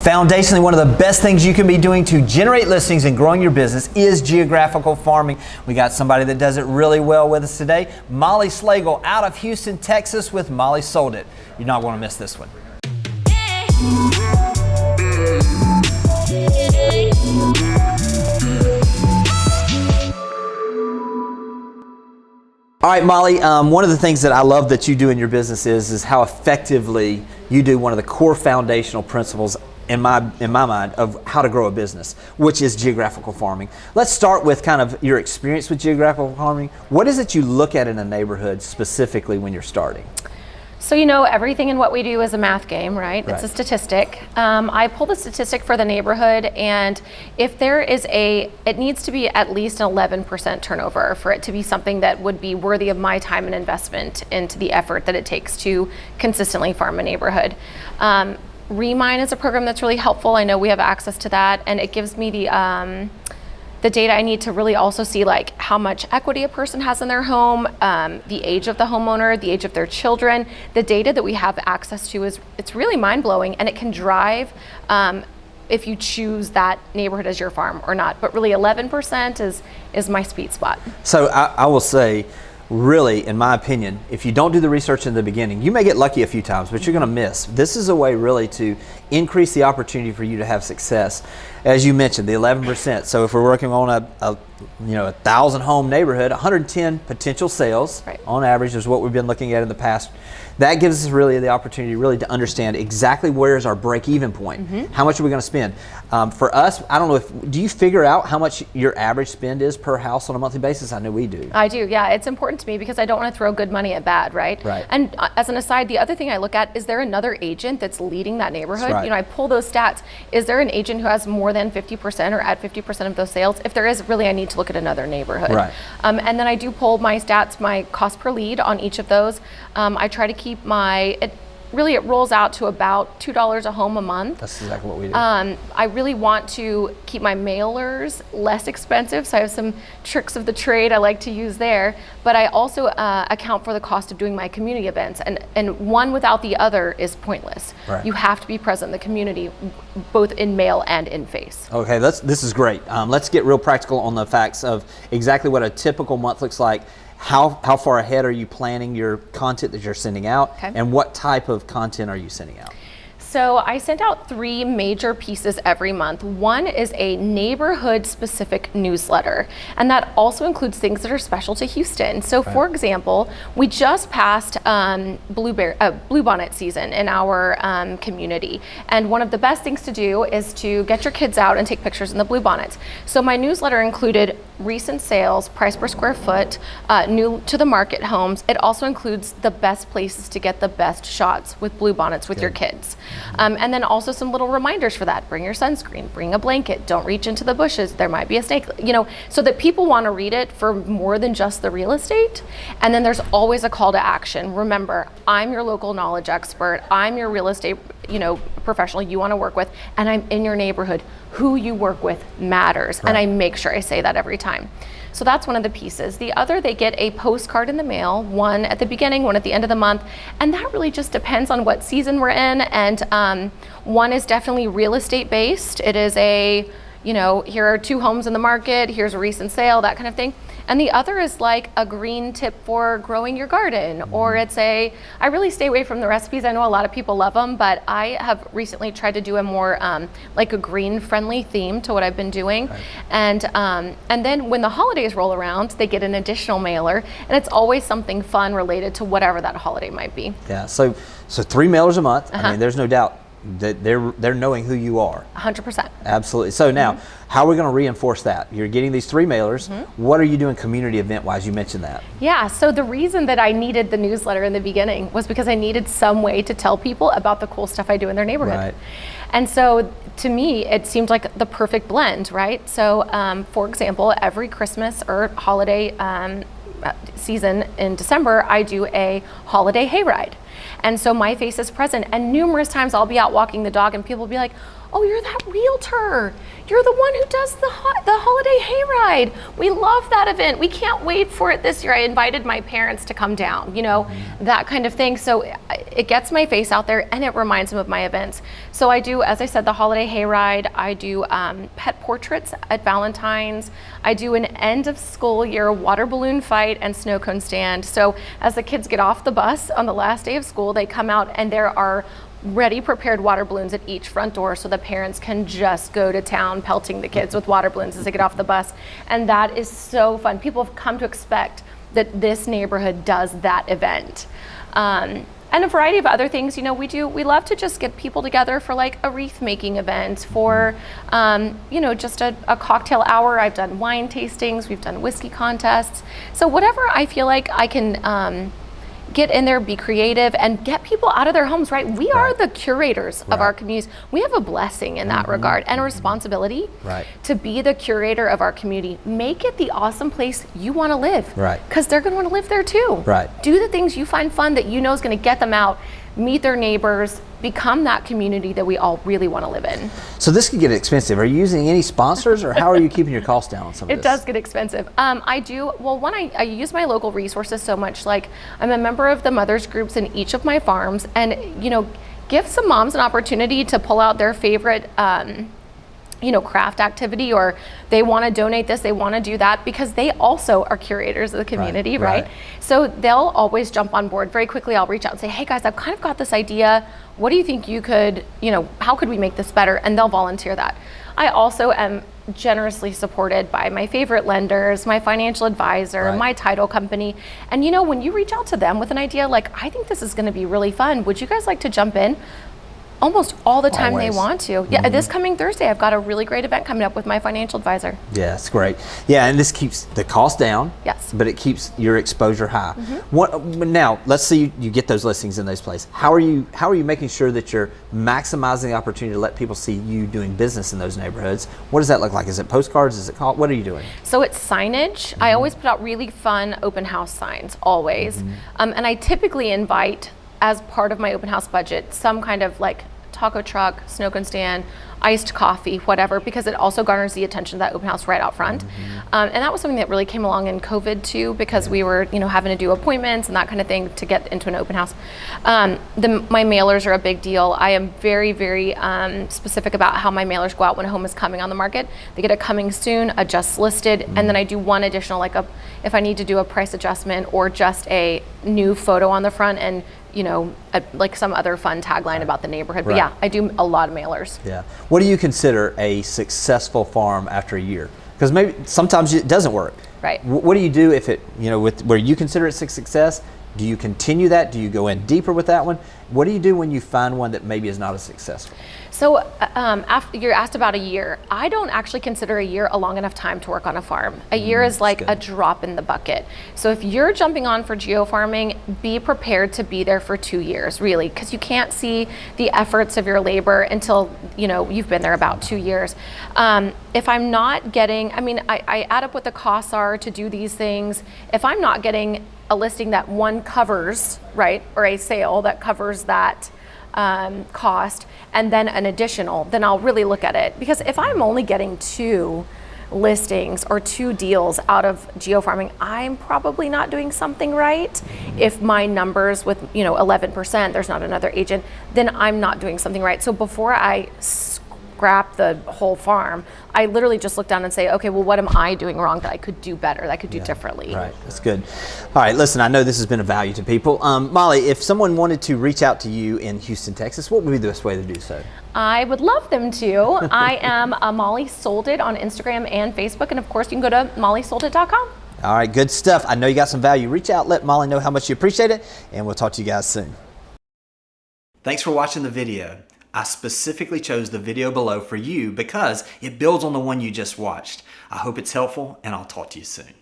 Foundationally, one of the best things you can be doing to generate listings and growing your business is geographical farming. We got somebody that does it really well with us today, Molly Slagle out of Houston, Texas with Molly Sold It. You're not going to miss this one. All right, Molly, one of the things that I love that you do in your business is how effectively you do one of the core foundational principles in my mind of how to grow a business, which is geographical farming. Let's start with kind of your experience with geographical farming. What is it you look at in a neighborhood specifically when you're starting? So everything in what we do is a math game, right? It's a statistic. I pull the statistic for the neighborhood, and if there is it needs to be at least an 11% turnover for it to be something that would be worthy of my time and investment into the effort that it takes to consistently farm a neighborhood. Remine is a program that's really helpful. I know we have access to that, and it gives me the data I need to really also see like how much equity a person has in their home, the age of the homeowner, the age of their children. The data that we have access to it's really mind-blowing, and it can drive if you choose that neighborhood as your farm or not. But really 11% is my sweet spot. So I will say, really, in my opinion, if you don't do the research in the beginning, you may get lucky a few times, but you're going to miss. This is a way really to increase the opportunity for you to have success. As you mentioned, the 11%. So if we're working on a 1,000 home neighborhood, 110 potential sales on average is what we've been looking at in the past. That gives us really the opportunity really to understand exactly where is our break-even point. How much are we going to spend? For us, I don't know do you figure out how much your average spend is per house on a monthly basis? I know we do. I do, yeah. It's important to me because I don't want to throw good money at bad, right? And as an aside, the other thing I look at, is there another agent that's leading that neighborhood? I pull those stats. Is there an agent who has more than 50% or at 50% of those sales? If there is, really I need to look at another neighborhood. And then I do pull my stats, my cost per lead on each of those. I try to keep it rolls out to about $2 a home a month. That's exactly what we do. I really want to keep my mailers less expensive, so I have some tricks of the trade I like to use there. But I also account for the cost of doing my community events, and one without the other is pointless. You have to be present in the community, both in mail and in face. Okay, this is great. Let's get real practical on the facts of exactly what a typical month looks like. How far ahead are you planning your content that you're sending out, and what type of content are you sending out? So I send out 3 major pieces every month. One is a neighborhood-specific newsletter, and that also includes things that are special to Houston. So for example, we just passed bluebonnet season in our community, and one of the best things to do is to get your kids out and take pictures in the bluebonnets. So my newsletter included recent sales, price per square foot, new to the market homes. It also includes the best places to get the best shots with bluebonnets with your kids. And then also some little reminders for that. Bring your sunscreen, bring a blanket, don't reach into the bushes, there might be a snake, so that people want to read it for more than just the real estate. And then there's always a call to action. Remember, I'm your local knowledge expert, I'm your real estate professional you want to work with, and I'm in your neighborhood. Who you work with matters, and I make sure I say that every time. So that's one of the pieces. The other, they get a postcard in the mail, one at the beginning, one at the end of the month, and that really just depends on what season we're in. And one is definitely real estate based. It is here are 2 homes in the market, here's a recent sale, that kind of thing. And the other is like a green tip for growing your garden, or I really stay away from the recipes. I know a lot of people love them, but I have recently tried to do a more like a green friendly theme to what I've been doing. And then when the holidays roll around, they get an additional mailer, and it's always something fun related to whatever that holiday might be. Yeah, so 3 mailers a month. I mean, there's no doubt that they're knowing who you are. 100%. Absolutely. So now, how are we going to reinforce that? You're getting these 3 mailers. What are you doing community event-wise? You mentioned that. Yeah, so the reason that I needed the newsletter in the beginning was because I needed some way to tell people about the cool stuff I do in their neighborhood. And so to me, it seemed like the perfect blend, right? So for example, every Christmas or holiday season in December, I do a holiday hayride. And so my face is present, and numerous times I'll be out walking the dog and people will be like, oh, you're that realtor. You're the one who does the holiday hayride. We love that event. We can't wait for it this year. I invited my parents to come down, you know, that kind of thing. So it gets my face out there and it reminds them of my events. So I do, as I said, the holiday hayride. I do pet portraits at Valentine's. I do an end of school year water balloon fight and snow cone stand. So as the kids get off the bus on the last day of school, they come out and there are ready prepared water balloons at each front door, so the parents can just go to town pelting the kids with water balloons as they get off the bus. And that is so fun. People have come to expect that this neighborhood does that event. And a variety of other things, you know, we love to just get people together for like a wreath making event, for, you know, just a cocktail hour. I've done wine tastings, we've done whiskey contests. So whatever I feel like I can get in there, be creative, and get people out of their homes, right? We are the curators of our communities. We have a blessing in that regard and a responsibility to be the curator of our community. Make it the awesome place you want to live. Because they're going to want to live there too. Do the things you find fun that you know is going to get them out, meet their neighbors, become that community that we all really want to live in. So this could get expensive. Are you using any sponsors, or how are you keeping your costs down on some of this? It does get expensive. I do, well, one, I use my local resources so much. Like, I'm a member of the mothers groups in each of my farms, and, you know, give some moms an opportunity to pull out their favorite you know, craft activity, or they want to donate this, they want to do that, because they also are curators of the community, right? So they'll always jump on board. Very quickly, I'll reach out and say, hey guys, I've kind of got this idea. What do you think you could, you know, how could we make this better? And they'll volunteer that. I also am generously supported by my favorite lenders, my financial advisor, my title company. And you know, when you reach out to them with an idea like, I think this is going to be really fun, would you guys like to jump in? Almost all the time they want to. Yeah, this coming Thursday, I've got a really great event coming up with my financial advisor. Yeah, it's great. Yeah, and this keeps the cost down. Yes. But it keeps your exposure high. What now? Let's say you get those listings in those places. How are you making sure that you're maximizing the opportunity to let people see you doing business in those neighborhoods? What does that look like? Is it postcards? Is it what are you doing? So it's signage. I always put out really fun open house signs, always, and I typically invite, as part of my open house budget, some kind of like taco truck, snow cone stand, iced coffee, whatever, because it also garners the attention of that open house right out front. And that was something that really came along in COVID too, because we were, you know, having to do appointments and that kind of thing to get into an open house. My mailers are a big deal. I am very, very specific about how my mailers go out when a home is coming on the market. They get a coming soon, a just listed, and then I do one additional, like if I need to do a price adjustment or just a new photo on the front, and you know, like some other fun tagline about the neighborhood. But yeah, I do a lot of mailers. Yeah. What do you consider a successful farm after a year? Because maybe sometimes it doesn't work. Right. What do you do if it, you know, with where you consider it a success? Do you continue that? Do you go in deeper with that one? What do you do when you find one that maybe is not as successful? So after you're asked about a year, I don't actually consider a year a long enough time to work on a farm. A year is like a drop in the bucket. So if you're jumping on for geofarming, be prepared to be there for 2 years, really, because you can't see the efforts of your labor until, you know, you've been there about 2 years. If I'm not getting, I mean, I add up what the costs are to do these things. If I'm not getting a listing that one covers, right, or a sale that covers that cost, and then an additional, then I'll really look at it. Because if I'm only getting 2 listings or 2 deals out of geofarming, I'm probably not doing something right. If my numbers with, you know, 11%, there's not another agent, then I'm not doing something right. So before I scrap the whole farm, I literally just look down and say, okay, well, what am I doing wrong that I could do better, that I could do differently? Right, that's good. All right, listen, I know this has been of value to people. Molly, if someone wanted to reach out to you in Houston, Texas, what would be the best way to do so? I would love them to. I am Molly Sold It on Instagram and Facebook, and of course, you can go to mollysoldit.com. All right, good stuff. I know you got some value. Reach out, let Molly know how much you appreciate it, and we'll talk to you guys soon. Thanks for watching the video. I specifically chose the video below for you because it builds on the one you just watched. I hope it's helpful, and I'll talk to you soon.